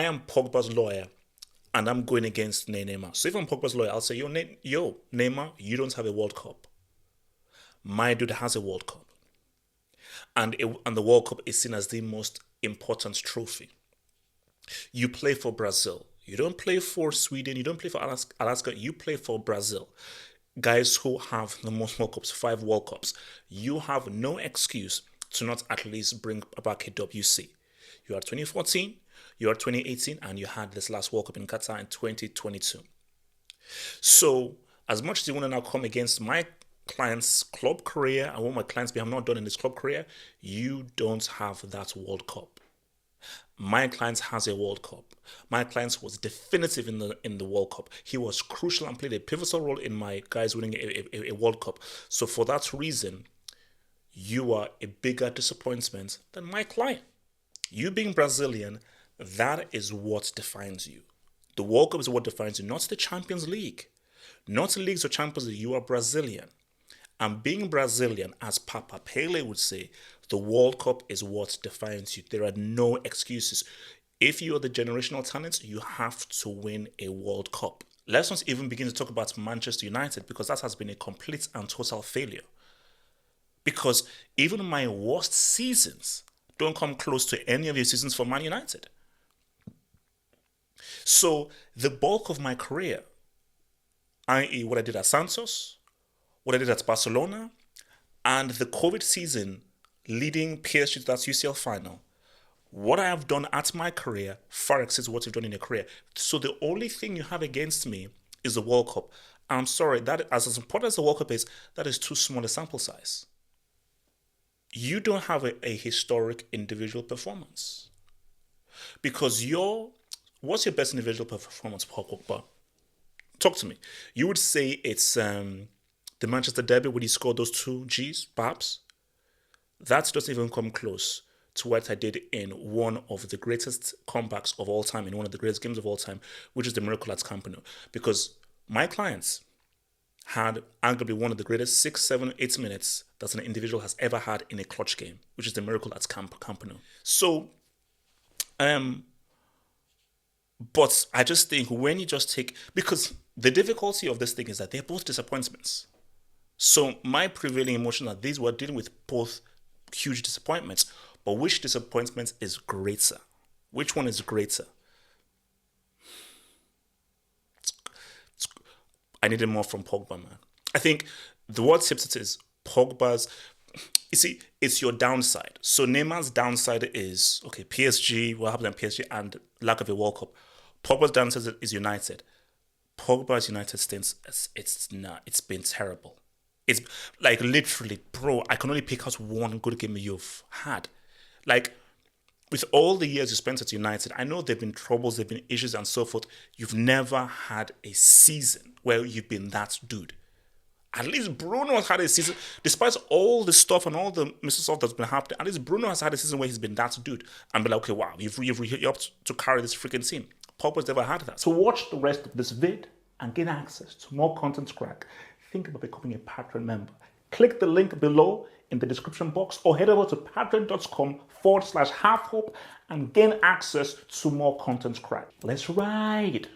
I am Pogba's lawyer and I'm going against Neymar. So if I'm Pogba's lawyer, I'll say, yo, Neymar, you don't have a World Cup. My dude has a World Cup. And the World Cup is seen as the most important trophy. You play for Brazil. You don't play for Sweden. You don't play for Alaska. You play for Brazil. Guys who have the most World Cups, 5 World Cups. You have no excuse to not at least bring back a WC. You had 2014, you had 2018, and you had this last World Cup in Qatar in 2022. So, as much as you want to now come against my client's club career and what my clients have not done in this club career, you don't have that World Cup. My client has a World Cup. My client was definitive in the World Cup. He was crucial and played a pivotal role in my guys winning a World Cup. So for that reason, you are a bigger disappointment than my client. You being Brazilian, that is what defines you. The World Cup is what defines you, not the Champions League. Not the leagues or Champions League. You are Brazilian. And being Brazilian, as Papa Pele would say, the World Cup is what defines you. There are no excuses. If you are the generational talent, you have to win a World Cup. Let's not even begin to talk about Manchester United, because that has been a complete and total failure. Because even my worst seasons don't come close to any of your seasons for Man United. So the bulk of my career, i.e. what I did at Santos, what I did at Barcelona, and the COVID season leading PSG to that UCL final, what I have done at my career far exceeds what you've done in your career. So the only thing you have against me is the World Cup. I'm sorry, that as important as the World Cup is, that is too small a sample size. You don't have a historic individual performance. Because what's your best individual performance, Pogba? Talk to me. You would say it's the Manchester Derby when he scored those 2 Gs, perhaps? That doesn't even come close to what I did in one of the greatest comebacks of all time, in one of the greatest games of all time, which is the Miracle at Camp Nou. Because my clients had arguably one of the greatest 6, 7, 8 minutes that an individual has ever had in a clutch game, which is the Miracle at Camp Nou. So, but I just think when you just take, because the difficulty of this thing is that they're both disappointments. So my prevailing emotion are these were dealing with both huge disappointments, but which disappointment is greater? Which one is greater? I needed more from Pogba, man. I think the word tips it is Pogba's. You see, it's your downside. So Neymar's downside is, okay, PSG, what happened at PSG, and lack of a World Cup. Pogba's downside is United. Pogba's United stints, it's been terrible. It's like literally, bro, I can only pick out one good game you've had. Like, with all the years you spent at United, I know there have been troubles, there have been issues and so forth. You've never had a season where you've been that dude. At least Bruno has had a season, despite all the stuff and all the stuff that's been happening, at least Bruno has had a season where he's been that dude. And be like, okay, wow, you're up to carry this freaking team. Pogba's never had that. So watch the rest of this vid and gain access to more content crack. Think about becoming a Patreon member. Click the link below in the description box or head over to patreon.com/halfhope and gain access to more content crack. Let's ride.